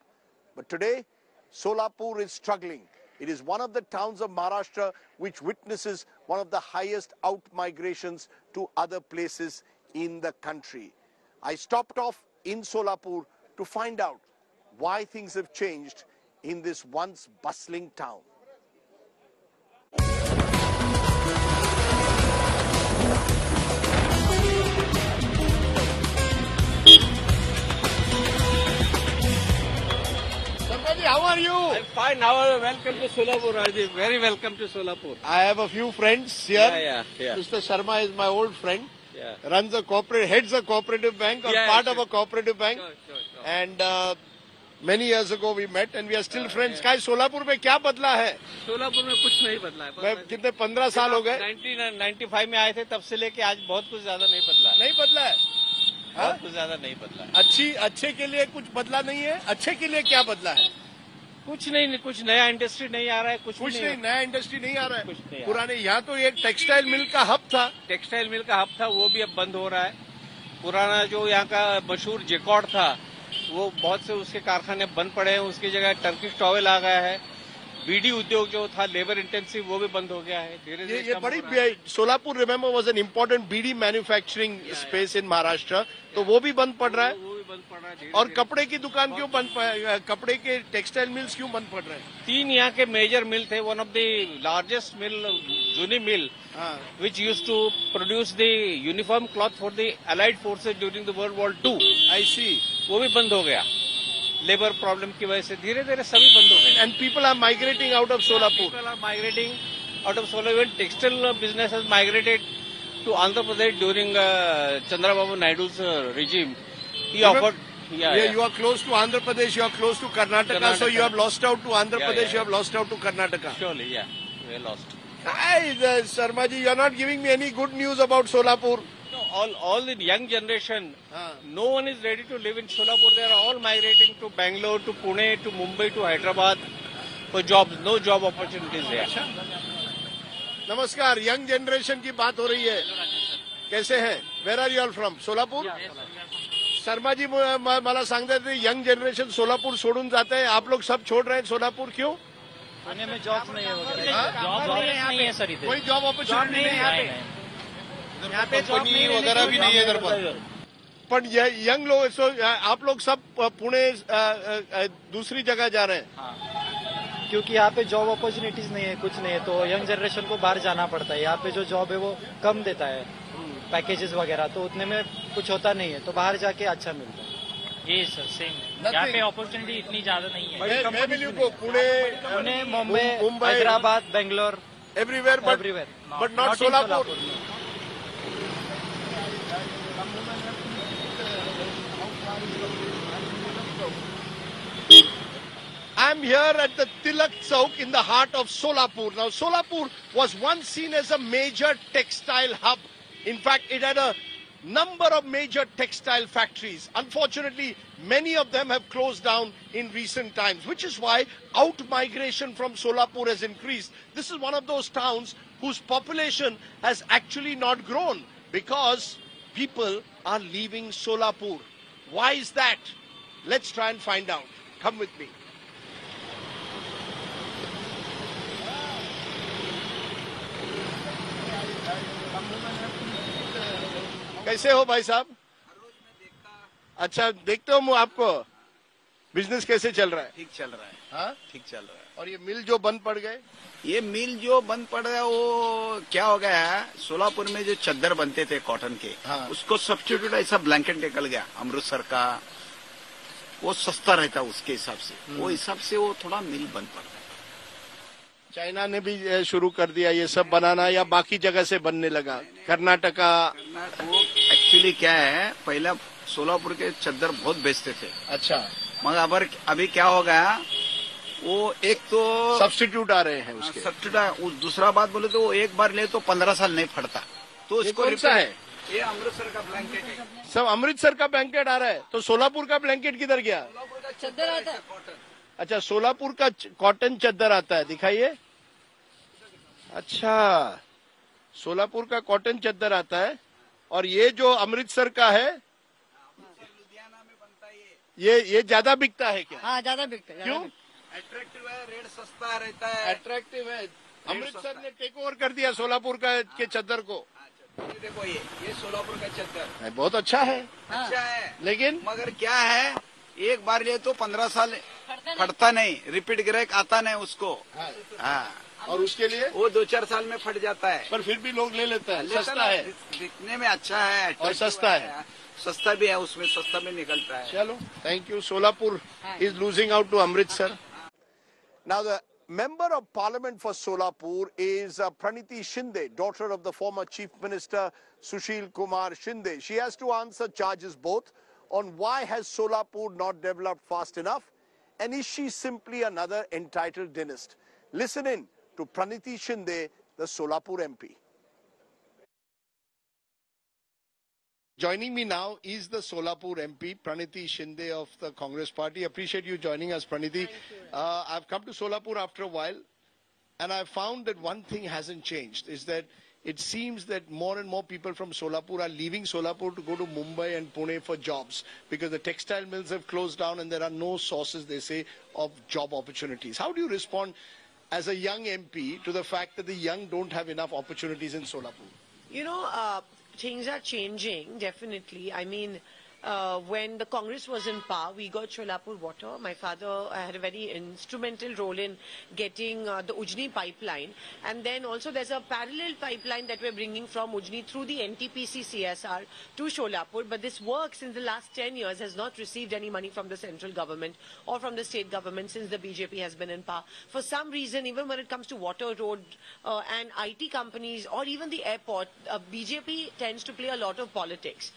A: But today, Solapur is struggling. It is one of the towns of Maharashtra which witnesses one of the highest out-migrations to other places in the country. I stopped off in Solapur to find out why things have changed in this once bustling town. How are you?
M: I'm fine. Now, welcome to Solapur, Rajiv. Very welcome to Solapur.
A: I have a few friends here.
M: Yeah.
A: Mr. Sharma is my old friend.
M: Yeah.
A: Heads a cooperative bank or part of a cooperative bank.
M: Sure.
A: And many years ago we met and we are still friends. क्या सोलापुर में क्या बदला है?
M: सोलापुर में कुछ नहीं बदला है.
A: कितने 15 साल हो गए?
M: 1995 में आए थे, तब से लेके आज बहुत कुछ ज्यादा नहीं बदला है.
A: नहीं बदला है?
M: बहुत कुछ ज्यादा नहीं बदला है.
A: अच्छे के लिए कुछ बदला नहीं है? अच्छे के लिए क्या बदला है?
M: कुछ नहीं, कुछ नया इंडस्ट्री नहीं आ रहा है. कुछ नहीं,
A: नया इंडस्ट्री नहीं आ रहा है.
M: कुछ नहीं.
A: पुराने यहाँ तो एक टेक्सटाइल मिल का हब था.
M: टेक्सटाइल मिल का हब था, वो भी अब बंद हो रहा है. पुराना जो यहाँ का मशहूर जेकॉर्ड था, वो बहुत से उसके कारखाने बंद पड़े हैं. उसकी जगह टर्किश टॉवेल आ गया है. बीडी उद्योग जो था लेबर इंटेंसिव, वो भी बंद हो गया है. धीरे-धीरे
A: ये बड़ी Solapur remember was an important beedi manufacturing space in Maharashtra, तो वो भी बंद पड़ रहा है. और कपड़े की दुकान क्यों बंद, कपड़े के टेक्सटाइल मिल्स क्यों बंद पड़ रहे हैं?
M: 3 यहाँ के मेजर मिल थे. One of the largest mill, Juni mill, which used to produce the uniform cloth for the Allied forces during the World War II.
A: I see.
M: वो भी बंद हो गया लेबर प्रॉब्लम की वजह से. धीरे-धीरे सभी बंद हो गए.
A: And people are migrating out of Solapur.
M: People are migrating out of Solapur. Even textile business has migrated to Andhra Pradesh during Chandrababu Naidu's regime. He offered. Yeah.
A: You are close to Andhra Pradesh, you are close to Karnataka, so you have lost out to Andhra Pradesh, you have lost out to Karnataka.
M: Surely, yeah. We lost.
A: Hi, Sharma ji, you are not giving me any good news about Solapur.
M: No, all the young generation, no one is ready to live in Solapur. They are all migrating to Bangalore, to Pune, to Mumbai, to Hyderabad for jobs. No job opportunities there.
A: नमस्कार, young generation की बात हो रही है. कैसे हैं? Where are you all from? Solapur? Sharma ji मला सांगतात यंग जनरेशन सोलापुर सोडून जाते हैं. आप लोग सब छोड़ रहे हैं सोलापुर, क्यों?
N: पुणे में जॉब नहीं है. जॉब नहीं है सर.
A: कोई जॉब अपॉर्चुनिटी नहीं है
N: यहाँ पे. कंपनी वगैरह भी नहीं है इधर पर.
A: पर यंग लोग, आप लोग सब पुणे दूसरी जगह जा रहे हैं.
N: क्योंकि यहाँ पे जॉब अपॉर्चुनिटीज नहीं है, कुछ नहीं है, तो यंग जनरेशन को बाहर जाना पड़ता है. यहाँ पे जो जॉब है वो कम देता है, पैकेजेस वगैरह, तो उतने में कुछ होता नहीं है, तो बाहर जाके अच्छा मिलता है.
O: ये सर सेम. यहाँ पे अपॉर्चुनिटी इतनी ज्यादा नहीं है.
A: Pune,
N: Mumbai, Hyderabad, Bangalore,
A: everywhere, but not Solapur. I am here at the Tilak Chowk in the heart of Solapur. Now, Solapur was once seen as a major textile hub. In fact, it had a number of major textile factories. Unfortunately, many of them have closed down in recent times, which is why out-migration from Solapur has increased. This is one of those towns whose population has actually not grown because people are leaving Solapur. Why is that? Let's try and find out. Come with me. कैसे हो भाई साहब? अच्छा, देखते हो आपको. Business कैसे चल रहा है?
P: ठीक चल रहा है.
A: हाँ,
P: ठीक चल रहा है.
A: और ये मिल जो बंद पड़ गए?
P: ये मिल जो बंद पड़ गया, वो क्या हो गया है, सोलापुर में जो चद्दर बनते थे कॉटन के, उसको सब्स्टिट्यूट ऐसा ब्लैंकेट निकल गया अमृतसर का. वो सस्ता रहता उसके हिसाब से, वो हिसाब से वो थोड़ा मिल बंद पड़ गया.
A: चाइना ने भी शुरू कर दिया ये सब बनाना, या बाकी जगह से बनने लगा? कर्नाटका
P: वो एक्चुअली क्या है, पहले सोलापुर के चद्दर बहुत बेचते थे।
A: अच्छा,
P: मगर अभी क्या हो गया, वो एक तो
A: सब्स्टिट्यूट आ रहे हैं उसके।
P: सब्स्टिट्यूट, दूसरा बात बोले तो वो एक बार ले तो 15 साल नहीं फटता। तो
A: ये
P: इसको
A: कौन सा है?
P: ये अमृतसर का ब्लैंकेट है।
A: सब अमृतसर का ब्लैंकेट आ रहा है, तो सोलापुर का ब्लैंकेट किधर गया?
G: चद्दर आता है।
A: अच्छा, सोलापुर का कॉटन चद्दर आता है, दिखाइए। अच्छा, सोलापुर का कॉटन चद्दर आता है, और ये जो अमृतसर का है ये ज्यादा बिकता है क्या?
G: हाँ, ज्यादा बिकता है।
A: क्यों?
P: अट्रैक्टिव है, रेट सस्ता रहता है।
A: अट्रैक्टिव है। अमृतसर ने टेक ओवर कर दिया सोलापुर का के चद्दर को।
P: देखो ये सोलापुर का चद्दर
A: बहुत अच्छा है।
P: अच्छा है,
A: लेकिन
P: मगर क्या है, एक बार ले तो 15 साल फटता नहीं, रिपीट ग्राहक आता नहीं उसको। हाँ,
A: और उसके लिए
P: वो 2-4 साल में फट जाता है।
A: पर फिर भी लोग ले लेते हैं, सस्ता है,
P: दिखने में अच्छा है
A: और सस्ता है।
P: सस्ता भी है, उसमें सस्ता भी निकलता है।
A: चलो, thank you. Solapur is losing out to Amritsar. Now the Member of Parliament for Solapur is Praniti Shinde, daughter of the former Chief Minister Sushil Kumar Shinde. She has to answer charges both on why has Solapur not developed fast enough, and is she simply another entitled dynast? Listen in to Praniti Shinde, the Solapur MP. Joining me now is the Solapur MP, Praniti Shinde of the Congress Party. Appreciate you joining us, Praniti. I've come to Solapur after a while, and I've found that one thing hasn't changed, is that it seems that more and more people from Solapur are leaving Solapur to go to Mumbai and Pune for jobs, because the textile mills have closed down and there are no sources, they say, of job opportunities. How do you respond as a young MP to the fact that the young don't have enough opportunities in Solapur?
Q: You know, things are changing, definitely. I mean, when the Congress was in power, we got Solapur water. My father had a very instrumental role in getting the Ujni pipeline. And then also there's a parallel pipeline that we're bringing from Ujni through the NTPC CSR to Solapur. But this work since the last 10 years has not received any money from the central government or from the state government since the BJP has been in power. For some reason, even when it comes to water, road and IT companies or even the airport, BJP tends to play a lot of politics.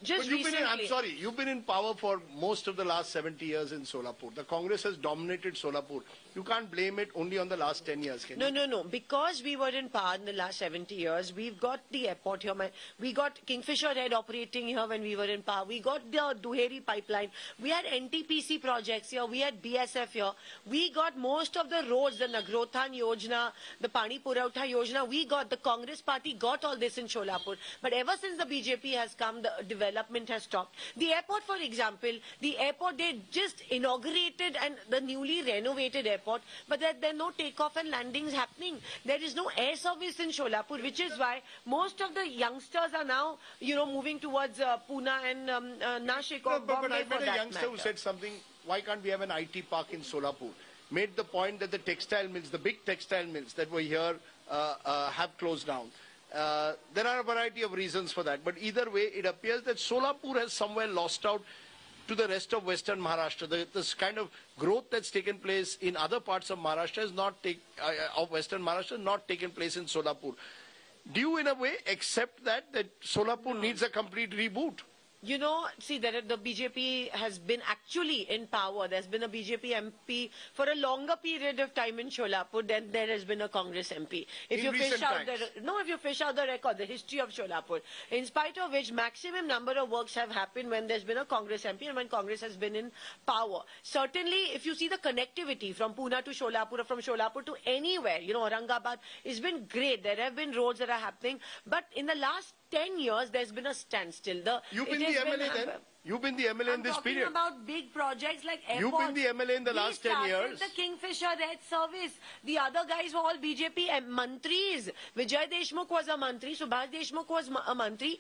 Q: Just recently...
A: I'm sorry, you've been in power for most of the last 70 years in Solapur. The Congress has dominated Solapur. You can't blame it only on the last 10 years, can you?
Q: No. Because we were in power in the last 70 years, we've got the airport here. We got Kingfisher Head operating here when we were in power. We got the Duheri pipeline. We had NTPC projects here. We had BSF here. We got most of the roads, the Nagrothan Yojana, the Pani Purautha Yojana. We got, the Congress party got all this in Solapur. But ever since the BJP has come, the development has stopped. The airport, for example, the airport, they just inaugurated and the newly renovated airport, but there are no takeoff and landings happening. There is no air service in Solapur, which is why most of the youngsters are now, moving towards Pune and Nashik or Bombay.
A: But I met a youngster who said something, why can't we have an IT park in Solapur? Made the point that the textile mills, the big textile mills that were here have closed down. There are a variety of reasons for that, but either way, it appears that Solapur has somewhere lost out to the rest of Western Maharashtra. This kind of growth that's taken place in other parts of Maharashtra is not of Western Maharashtra, not taken place in Solapur. Do you, in a way, accept that Solapur needs a complete reboot?
Q: See, the BJP has been actually in power. There's been a BJP MP for a longer period of time in Solapur than there has been a Congress MP. If you fish out the record, the history of Solapur, in spite of which maximum number of works have happened when there's been a Congress MP and when Congress has been in power. Certainly, if you see the connectivity from Pune to Solapur or from Solapur to anywhere, Aurangabad, it's been great. There have been roads that are happening, but in the last 10 years, there's been a standstill.
A: You've been the MLA then? You've been the MLA in this period.
Q: I'm talking about big projects like airports.
A: You've been the MLA in the last 10 years.
Q: The Kingfisher Red Service. The other guys were all BJP mantris. Vijay Deshmukh was a mantri. Subhash Deshmukh was a mantri.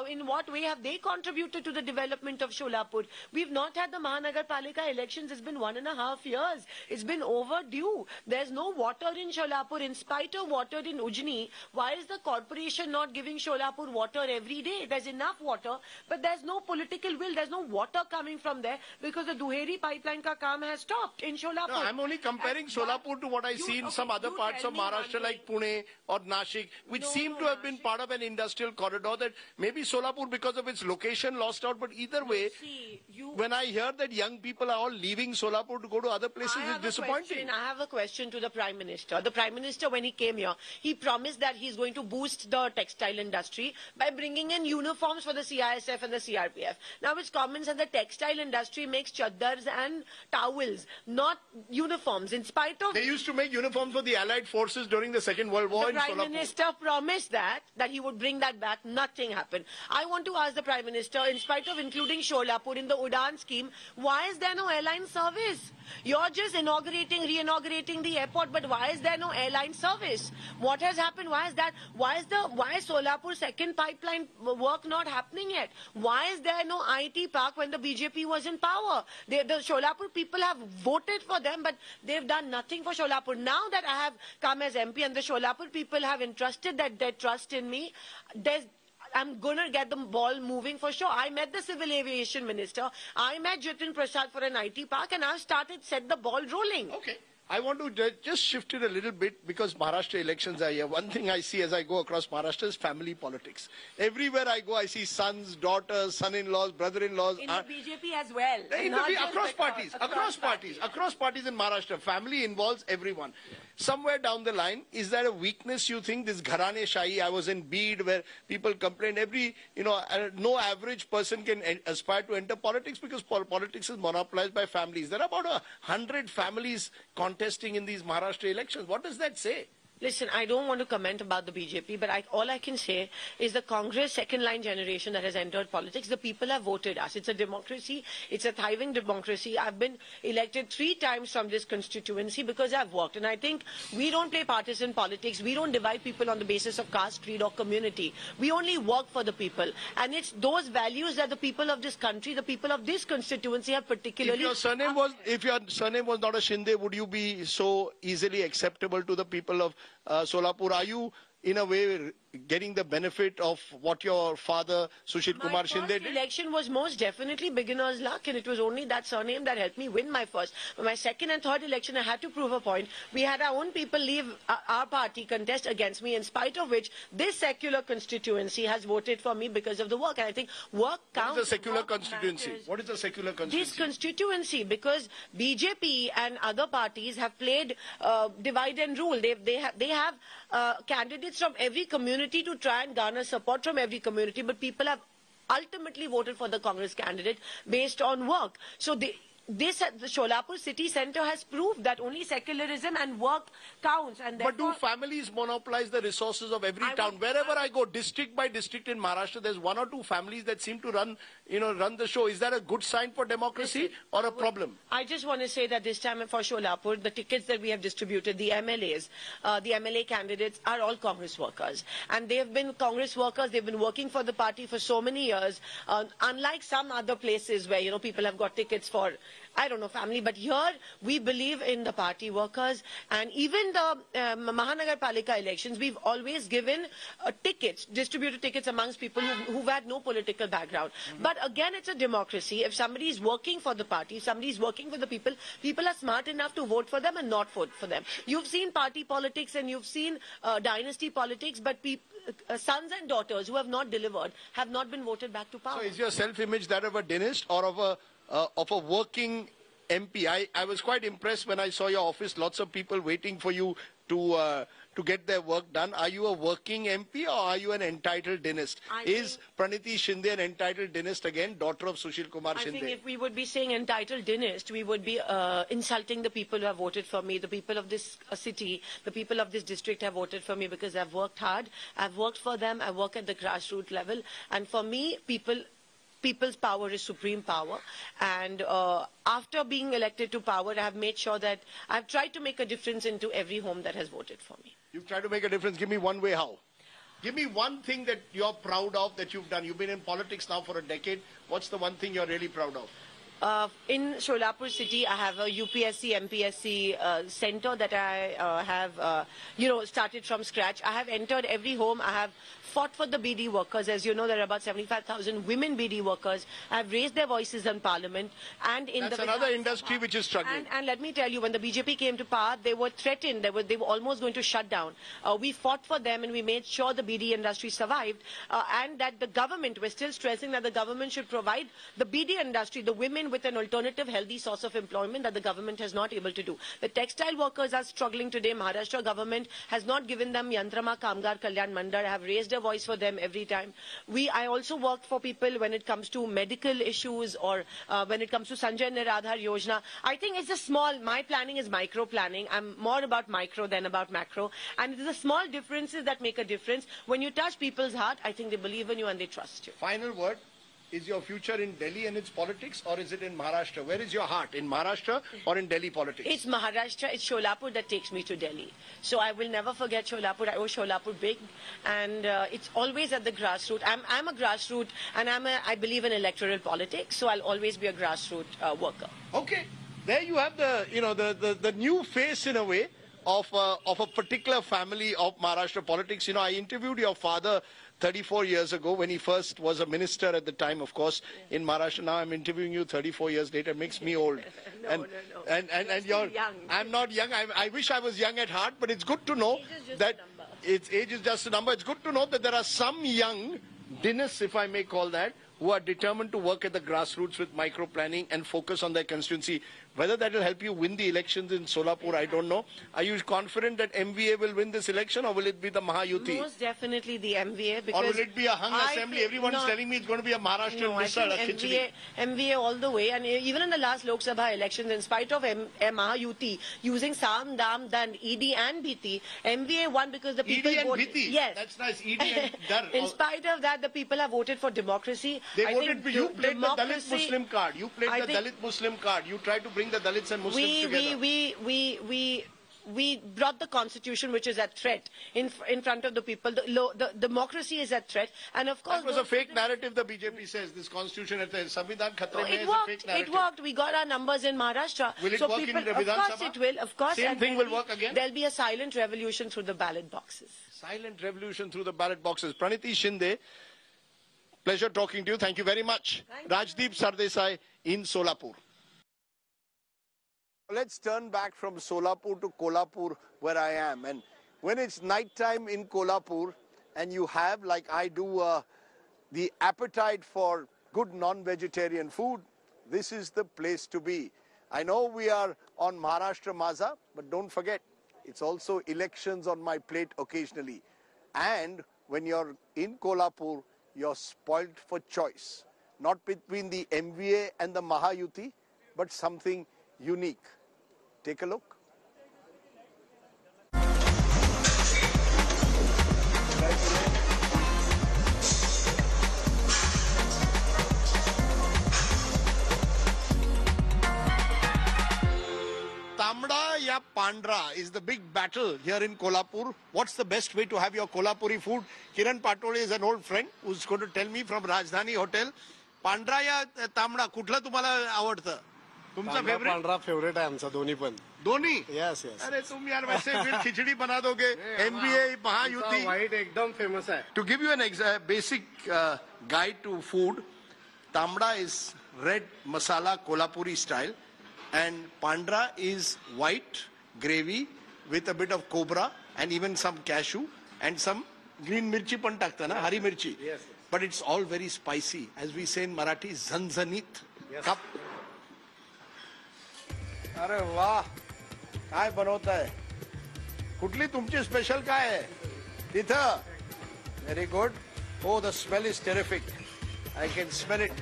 Q: In what way have they contributed to the development of Solapur? We've not had the Mahanagarpalika elections. It's been 1.5 years. It's been overdue. There's no water in Solapur. In spite of water in Ujni, why is the corporation not giving Solapur water every day? There's enough water, but there's no political will. There's no water coming from there because the Duheri pipeline ka kaam has stopped in Solapur.
A: No, I'm only comparing Solapur to what I see in some other parts of Maharashtra like Pune or Nashik, which seem to have been part of an industrial corridor that maybe Solapur because of its location lost out. But either way, when I hear that young people are all leaving Solapur to go to other places, it's disappointing.
Q: I have a question to the Prime Minister. The Prime Minister, when he came here, he promised that he's going to boost the textile industry by bringing in uniforms for the CISF and the CRPF. Now it's common that the textile industry makes chaddars and towels, not uniforms. In spite of...
A: They used to make uniforms for the Allied forces during the Second World War in Solapur.
Q: The Prime Minister promised that he would bring that back. Nothing happened. I want to ask the Prime Minister, in spite of including Solapur in the Udan scheme, why is there no airline service? You're just re-inaugurating the airport, but why is there no airline service? What has happened? Why is Solapur second pipeline work not happening yet? Why is there no IT park when the BJP was in power? The Solapur people have voted for them, but they've done nothing for Solapur. Now that I have come as MP and the Solapur people have entrusted their trust in me, I'm going to get the ball moving for sure. I met the Civil Aviation Minister. I met Jitin Prasad for an IT park, and I've set the ball rolling.
A: Okay. I want to just shift it a little bit because Maharashtra elections are here. One thing I see as I go across Maharashtra is family politics. Everywhere I go, I see sons, daughters, son-in-laws, brother-in-laws.
Q: In the BJP as well.
A: Across parties in Maharashtra. Family involves everyone. Somewhere down the line, is there a weakness you think, this Gharane Shahi? I was in Bid where people complain no average person can aspire to enter politics because politics is monopolized by families. There are about 100 families contesting in these Maharashtra elections. What does that say?
Q: Listen, I don't want to comment about the BJP, but all I can say is the Congress second-line generation that has entered politics, the people have voted us. It's a democracy. It's a thriving democracy. I've been elected 3 times from this constituency because I've worked. And I think we don't play partisan politics. We don't divide people on the basis of caste, creed, or community. We only work for the people. And it's those values that the people of this country, the people of this constituency have particularly...
A: If your surname was not a Shinde, would you be so easily acceptable to the people of Solapur? Are you in a way getting the benefit of what your father Sushil Kumar Shinde did?
Q: My first election was most definitely beginner's luck, and it was only that surname that helped me win my first. But my second and third election, I had to prove a point. We had our own people leave our party, contest against me, in spite of which this secular constituency has voted for me because of the work. And I think work counts.
A: What is a secular constituency? What is a secular constituency?
Q: This constituency, because BJP and other parties have played divide and rule. They have candidates from every community to try and garner support from every community, but people have ultimately voted for the Congress candidate based on work. So the Solapur city centre has proved that only secularism and work counts. And
A: but do families monopolize the resources of every town? Wherever I go, district by district in Maharashtra, there's 1 or 2 families that seem to run the show. Is that a good sign for democracy or a problem?
Q: I just want to say that this time for Solapur, the tickets that we have distributed, the MLAs, the MLA candidates are all Congress workers. And they have been Congress workers. They've been working for the party for so many years. Unlike some other places where, people have got tickets for, I don't know, family. But here, we believe in the party workers. And even the Mahanagarpalika elections, we've always given distributed tickets amongst people who've had no political background. But again, it's a democracy. If somebody is working for the party, if somebody is working for the people, people are smart enough to vote for them and not vote for them. You've seen party politics and you've seen dynasty politics, but sons and daughters who have not delivered have not been voted back to power.
A: So is your self-image that of a dentist or of a working MP? I was quite impressed when I saw your office. Lots of people waiting for you to get their work done. Are you a working MP or are you an entitled dentist? Is Praniti Shinde an entitled dentist again, daughter of Sushil Kumar Shinde?
Q: I think if we would be saying entitled dentist, we would be insulting the people who have voted for me. The people of this city, the people of this district have voted for me because I've worked hard. I've worked for them. I work at the grassroots level. And for me, people's power is supreme power. And after being elected to power, I have made sure that I've tried to make a difference into every home that has voted for me.
A: You've tried to make a difference. Give me one way how. Give me one thing that you're proud of that you've done. You've been in politics now for a decade. What's the one thing you're really proud of?
Q: In Solapur city, I have a UPSC, MPSC center that I have, started from scratch. I have entered every home. I have fought for the BD workers. As you know, there are about 75,000 women BD workers have raised their voices in Parliament. And in
A: That's
Q: the
A: another industry which is struggling.
Q: And let me tell you, when the BJP came to power, they were threatened. They were almost going to shut down. We fought for them and we made sure the BD industry survived. And that the government, we're still stressing that the government should provide the BD industry, the women, with an alternative, healthy source of employment that the government has not able to do. The textile workers are struggling today. Maharashtra government has not given them Yantrama Kamgar Kalyan Mandal. I have raised a voice for them every time. I also worked for people when it comes to medical issues or when it comes to Sanjay Niradhar Yojana. I think it's a small, my planning is micro planning. I'm more about micro than about macro. And it is the small differences that make a difference. When you touch people's heart, I think they believe in you and they trust you.
A: Final word. Is your future in Delhi and its politics, or is it in Maharashtra? Where is your heart? In Maharashtra or in Delhi politics?
Q: It's Maharashtra, it's Sholapur that takes me to Delhi. So I will never forget Sholapur. I owe Sholapur big. And it's always at the grassroots. I'm a grassroots, and I believe in electoral politics, so I'll always be a grassroots worker.
A: Okay. There you have the new face, in a way, of a particular family of Maharashtra politics. You know, I interviewed your father 34 years ago when he first was a minister at the time, of course, in Maharashtra. Now I'm interviewing you 34 years later. It makes me old.
Q: No.
A: And you're young. I'm not young. I wish I was young at heart, but it's good to know that age is just a number. It's good to know that there are some young dinners, if I may call that, who are determined to work at the grassroots with micro planning and focus on their constituency. Whether that will help you win the elections in Solapur, I don't know. Are you confident that MVA will win this election, or will it be the Mahayuti?
Q: Most definitely the MVA. Because
A: or will it be a hung assembly? Everyone's telling me it's going to be a Maharashtrian missile.
Q: I think MVA all the way. And even in the last Lok Sabha elections, in spite of Mahayuti using Sam, Dam, Dan, ED and BT, MVA won because the people voted.
A: BT?
Q: Yes.
A: That's nice. ED and Dar.
Q: In spite of that, the people have voted for democracy.
A: They voted for you. Played the Dalit Muslim card. You played the Dalit Muslim card. You tried to bring the Dalits and Muslims together.
Q: We brought the constitution, which is at threat, in front of the people. The democracy is at threat, and of course
A: that was a fake narrative. The BJP says this constitution at the Samvidhan Khatre mein is a fake narrative.
Q: It worked. We got our numbers in Maharashtra.
A: Will it work in the Vidhan Sabha?
Q: Of course it will. Of course.
A: Same thing will work again.
Q: There'll be a silent revolution through the ballot boxes.
A: Silent revolution through the ballot boxes. Praniti Shinde, pleasure talking to you. Thank you very much. Rajdeep Sardesai in Solapur. Let's turn back from Solapur to Kolhapur, where I am. And when it's night time in Kolhapur and you have, like I do, the appetite for good non-vegetarian food, this is the place to be. I know we are on Maharashtra Maza, but don't forget, it's also elections on my plate occasionally. And when you're in Kolhapur, you're spoilt for choice. Not between the MVA and the Mahayuti, but something unique. Take a look. Tamda ya Pandra is the big battle here in Kolhapur. What's the best way to have your Kolhapuri food? Kiran Patole is an old friend who's going to tell me from Rajdhani Hotel. Pandra ya Tamda, कुठला तुम्हाला आवडतं? तुमचा favourite?
R: पांढरा favourite आहे आमचा दोन्ही पण.
A: दोन्ही?
R: Yes yes.
A: अरे तुम यार वैसे फिर खिचड़ी बना दोगे. MVA महायुति.
R: व्हाइट एकदम फेमस है.
A: To give you an basic guide to food, Tamda is red masala Kolhapuri style, and Pandra is white gravy with a bit of cobra and even some cashew and some green mirchi pan takta na, hari mirchi.
R: Yes.
A: But it's all very spicy. As we say in Marathi, zanzanit.
R: Yes.
A: Cup. अरे वाह काय बनवत आहे कुठली तुमची special काय आहे तिथं very good oh the smell is terrific I can smell it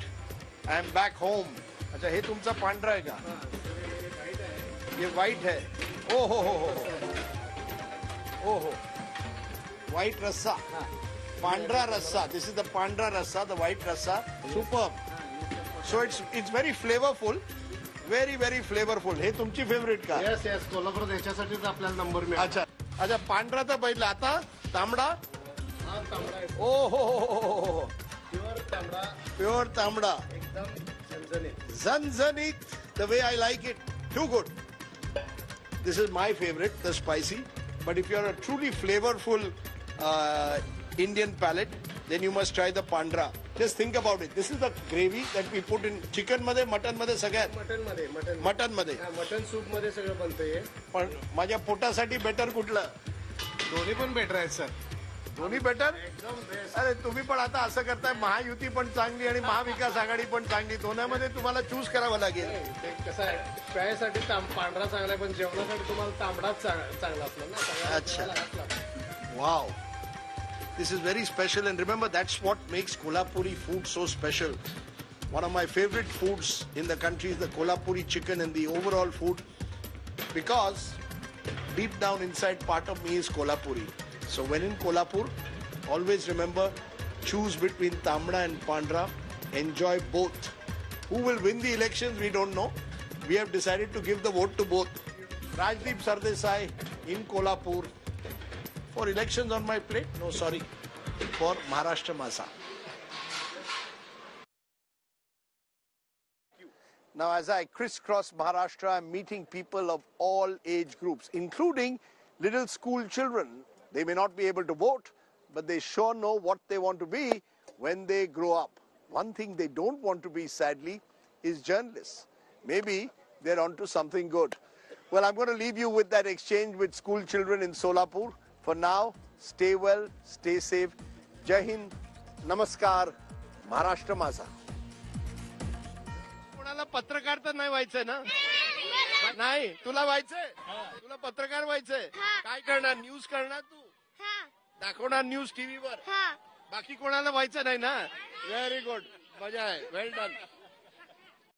A: I am back home अच्छा हे तुमचा पांढरा आहे का ये व्हाइट है ओ हो व्हाइट रस्सा पांढरा रस्सा this is the pandhra rassa the white rassa super so it's very flavourful very very flavourful हे तुमची फेवरेट का
R: यस यस कोल्हापूर याच्यासाठीच आपल्याला नंबर मिळाला
A: अच्छा अच्छा पांढरा तर पहिला आता तांबडा ओ हो प्युअर तांबडा एकदम झणझणीत the way I like it too good this is my favourite the spicy but if you are a truly flavourful Indian palate, then you must try the pandra. Just think about it. This is the gravy that we put in chicken मध्ये, mutton मध्ये, सगळ्यात mutton मध्ये.
R: Mutton soup मध्ये सगळं बनतंय.
A: पण माझ्या पोटासाठी better कुठलं?
R: दोन्ही पण बेटर आहेत सर.
A: दोन्ही बेटर. अरे तुम्ही पण आता असं करताय, महायुती पण चांगली आणि महाविकास आघाडी पण चांगली, दोन्हीमध्ये तुम्हाला चूज करावं लागेल.
R: ते कसं आहे, प्यायसाठी पांढरा चांगला आहे, पण जेवणासाठी तुम्हाला तांबडाच चांगला असला ना.
A: अच्छा. Wow. This is very special, and remember, that's what makes Kolhapuri food so special. One of my favorite foods in the country is the Kolhapuri chicken and the overall food, because deep down inside part of me is Kolhapuri. So when in Kolhapur, always remember, choose between Tamda and Pandra. Enjoy both. Who will win the elections, we don't know. We have decided to give the vote to both. Rajdeep Sardesai in Kolhapur. For elections on my plate? No, sorry. For Maharashtra Masa. Now, as I crisscross Maharashtra, I'm meeting people of all age groups, including little school children. They may not be able to vote, but they sure know what they want to be when they grow up. One thing they don't want to be, sadly, is journalists. Maybe they're onto something good. Well, I'm going to leave you with that exchange with school children in Solapur. For now, stay well, stay safe. Jai Hind, Namaskar, Maharashtra Masa. कोणाला पत्रकार तर नाही व्हायचंय ना? नाही, तुला व्हायचंय? तुला पत्रकार व्हायचंय? काय करणार? न्यूज करणार तू? दाखवणार न्यूज टीव्हीवर? बाकी कोणाला व्हायचं नाही ना? व्हेरी गुड, मजा आहे. Well done.